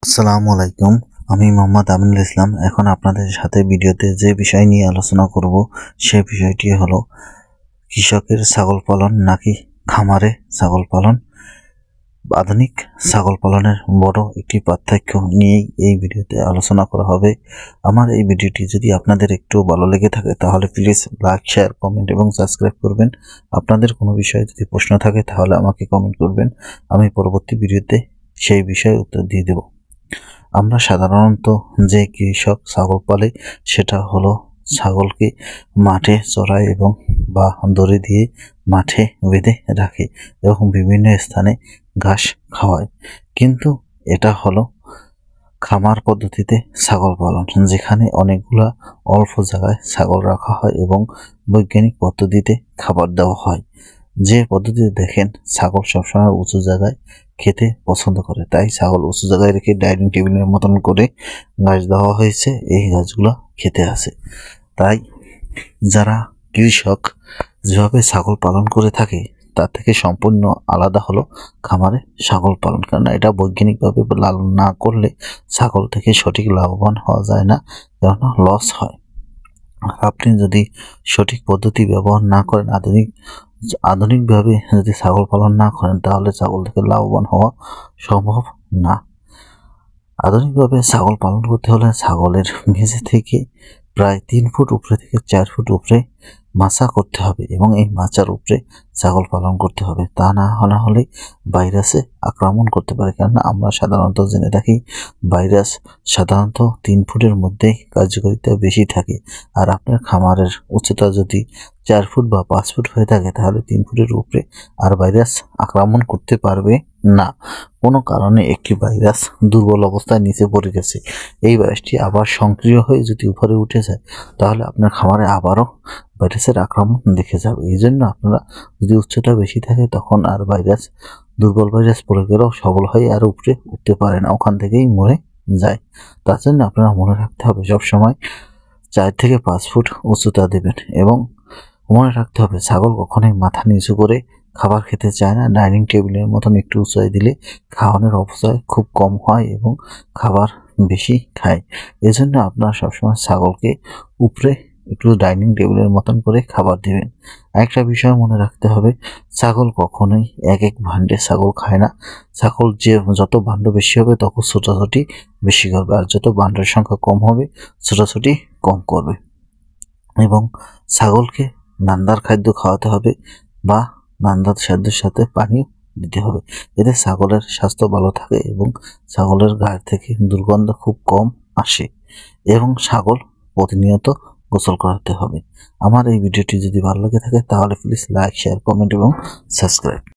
আসসালামু আলাইকুম। আমি মোহাম্মদ আমিনুল ইসলাম। এখন আপনাদের সাথে ভিডিওতে যে বিষয় নিয়ে আলোচনা করব সে বিষয়টি হলো কৃষকের ছাগল পালন নাকি খামারে ছাগল পালন। আধুনিক ছাগল পালনের বড় একটি পার্থক্য নিয়েই এই ভিডিওতে আলোচনা করা হবে। আমার এই ভিডিওটি যদি আপনাদের একটু ভালো লেগে থাকে তাহলে প্লিজ লাইক, শেয়ার, কমেন্ট এবং সাবস্ক্রাইব করবেন। আপনাদের কোনো বিষয়ে যদি প্রশ্ন থাকে তাহলে আমাকে কমেন্ট করবেন, আমি পরবর্তী ভিডিওতে সেই বিষয়ে উত্তর দিয়ে দেব। আমরা সাধারণত যে কৃষক ছাগল পালে সেটা হলো ছাগলকে মাঠে চড়ায় এবং বা দড়ি দিয়ে মাঠে বেঁধে রাখে এবং বিভিন্ন স্থানে ঘাস খাওয়ায়। কিন্তু এটা হলো খামার পদ্ধতিতে ছাগল পালন, যেখানে অনেকগুলা অল্প জায়গায় ছাগল রাখা হয় এবং বৈজ্ঞানিক পদ্ধতিতে খাবার দেওয়া হয়। যে পদ্ধতিতে দেখেন ছাগল সবসময় উঁচু জায়গায় খেতে পছন্দ করে, তাই ছাগল উঁচু জায়গায় রেখে ডাইনিং টেবিলের মতন করে ঘাস দেওয়া হয়েছে, এই ঘাসগুলো খেতে আসে। তাই যারা কৃষক যেভাবে ছাগল পালন করে থাকে তার থেকে সম্পূর্ণ আলাদা হলো খামারে ছাগল পালন। কারণ এটা বৈজ্ঞানিকভাবে লালন না করলে ছাগল থেকে সঠিক লাভবান হওয়া যায় না, কেননা লস হয়। আর আপনি যদি সঠিক পদ্ধতি ব্যবহার না করেন, আধুনিকভাবে যদি ছাগল পালন না করেন, তাহলে ছাগল থেকে লাভবান হওয়া সম্ভব না। আধুনিকভাবে ছাগল পালন করতে হলে ছাগলের মেঝে থেকে প্রায় 3 ফুট উপরে থেকে 4 ফুট উপরে মাচা করতে হবে এবং এই মাচার উপরে ছাগল পালন করতে হবে। তা না হলে ভাইরাসে আক্রমণ করতে পারে, কেননা আমরা সাধারণত জেনে থাকি ভাইরাস সাধারণত 3 ফুটের মধ্যেই কার্যকারিতা বেশি থাকে। আর আপনার খামারের উচ্চতা যদি 4 ফুট বা 5 ফুট হয়ে থাকে তাহলে 3 ফুটের উপরে আর ভাইরাস আক্রমণ করতে পারবে না। কোনো কারণে একটি ভাইরাস দুর্বল অবস্থায় নিচে পড়ে গেছে, এই ভাইরাসটি আবার সক্রিয় হয়ে যদি উপরে উঠে যায় তাহলে আপনার খামারে আবারও ভাইরাসের আক্রমণ দেখে যাবে। এই জন্য আপনারা যদি উচ্চতা বেশি থাকে তখন আর দুর্বল ভাইরাস পড়ে গেলেও সবল হয়ে আর উপরে উঠতে পারে না, ওখান থেকেই মরে যায়। তার জন্য আপনারা মনে রাখতে হবে সবসময় 4 থেকে 5 ফুট উচ্চতা দেবেন এবং মনে রাখতে হবে ছাগল কখনোই মাথা নিচু করে খাবার খেতে চায় না। ডাইনিং টেবিলের মতন একটু উঁচাই দিলে খাওয়ানোর অপচয় খুব কম হয় এবং খাবার বেশি খায়। এজন্য আপনারা সবসময় ছাগলকে উপরে একটু ডাইনিং টেবিলের মতন করে খাবার দিবেন। আরেকটা বিষয় মনে রাখতে হবে, ছাগল কখনোই এক ভাণ্ডে ছাগল খায় না। ছাগল যত ভাণ্ড বেশি হবে তত ছোটাছুটি বেশি করবে, আর যত ভাণ্ডের সংখ্যা কম হবে ছোটাছুটি কম করবে। এবং ছাগলকে নান্দার খাদ্য খাওয়াতে হবে বা নান্দার খাদ্যের সাথে পানি দিতে হবে, এতে ছাগলের স্বাস্থ্য ভালো থাকে এবং ছাগলের গায়ে থেকে দুর্গন্ধ খুব কম আসে এবং ছাগল প্রতিনিয়ত গোসল করাতে হবে। আমার এই ভিডিওটি যদি ভালো লেগে থাকে তাহলে প্লিজ লাইক, শেয়ার, কমেন্ট এবং সাবস্ক্রাইব।